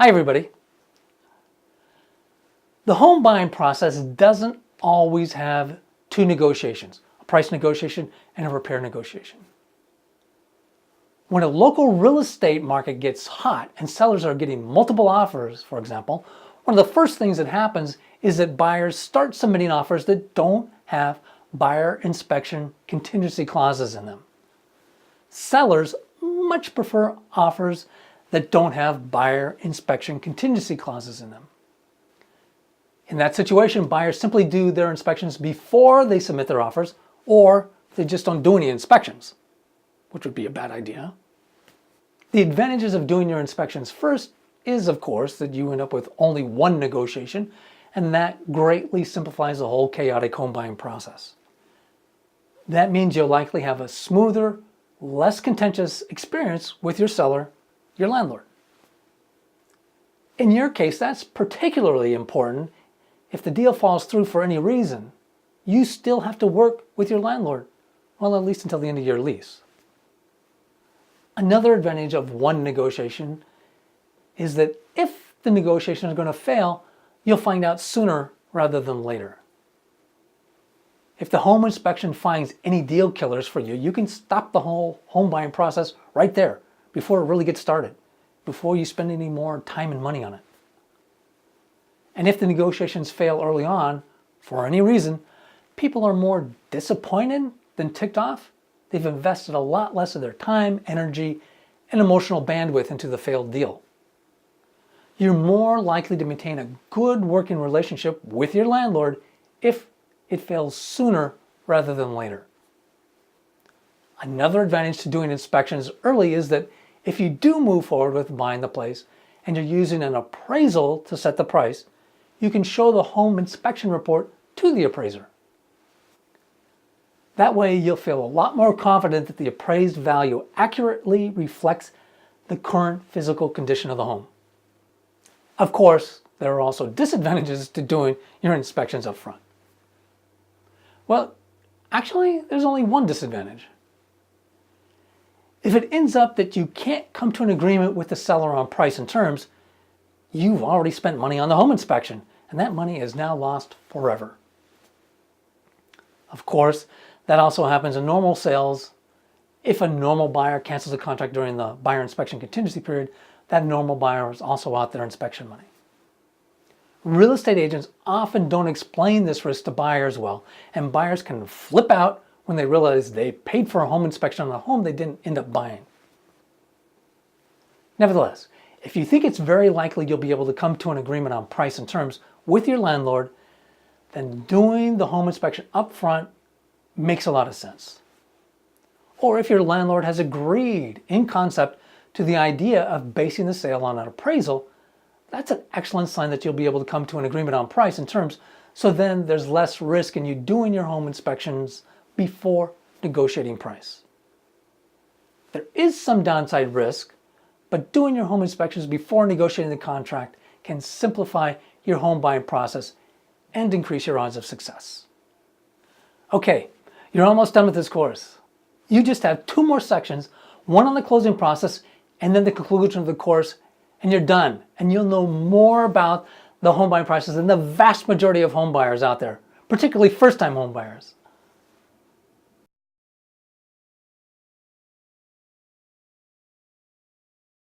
Hi everybody. The home buying process doesn't always have two negotiations, a price negotiation and a repair negotiation. When a local real estate market gets hot and sellers are getting multiple offers, for example, one of the first things that happens is that buyers start submitting offers that don't have buyer inspection contingency clauses in them. Sellers much prefer offers that don't have buyer inspection contingency clauses in them. In that situation, buyers simply do their inspections before they submit their offers, or they just don't do any inspections, which would be a bad idea. The advantages of doing your inspections first is, of course, that you end up with only one negotiation, and that greatly simplifies the whole chaotic home buying process. That means you'll likely have a smoother, less contentious experience with your seller, your landlord. In your case, that's particularly important. If the deal falls through for any reason, you still have to work with your landlord, well, at least until the end of your lease. Another advantage of one negotiation is that if the negotiation is going to fail, you'll find out sooner rather than later. If the home inspection finds any deal killers for you, you can stop the whole home buying process right there before it really gets started, before you spend any more time and money on it. And if the negotiations fail early on, for any reason, people are more disappointed than ticked off. They've invested a lot less of their time, energy, and emotional bandwidth into the failed deal. You're more likely to maintain a good working relationship with your landlord if it fails sooner rather than later. Another advantage to doing inspections early is that if you do move forward with buying the place and you're using an appraisal to set the price, you can show the home inspection report to the appraiser. That way you'll feel a lot more confident that the appraised value accurately reflects the current physical condition of the home. Of course, there are also disadvantages to doing your inspections up front. Well, actually, there's only one disadvantage. If it ends up that you can't come to an agreement with the seller on price and terms, you've already spent money on the home inspection, and that money is now lost forever. Of course, that also happens in normal sales. If a normal buyer cancels a contract during the buyer inspection contingency period, that normal buyer is also out their inspection money. Real estate agents often don't explain this risk to buyers well, and buyers can flip out when they realize they paid for a home inspection on a home they didn't end up buying. Nevertheless, if you think it's very likely you'll be able to come to an agreement on price and terms with your landlord, then doing the home inspection up front makes a lot of sense. Or if your landlord has agreed in concept to the idea of basing the sale on an appraisal, that's an excellent sign that you'll be able to come to an agreement on price and terms, so then there's less risk in you doing your home inspections before negotiating price. There is some downside risk, but doing your home inspections before negotiating the contract can simplify your home buying process and increase your odds of success. Okay, you're almost done with this course. You just have 2 more sections, one on the closing process and then the conclusion of the course, and you're done. And you'll know more about the home buying process than the vast majority of home buyers out there, particularly first-time home buyers.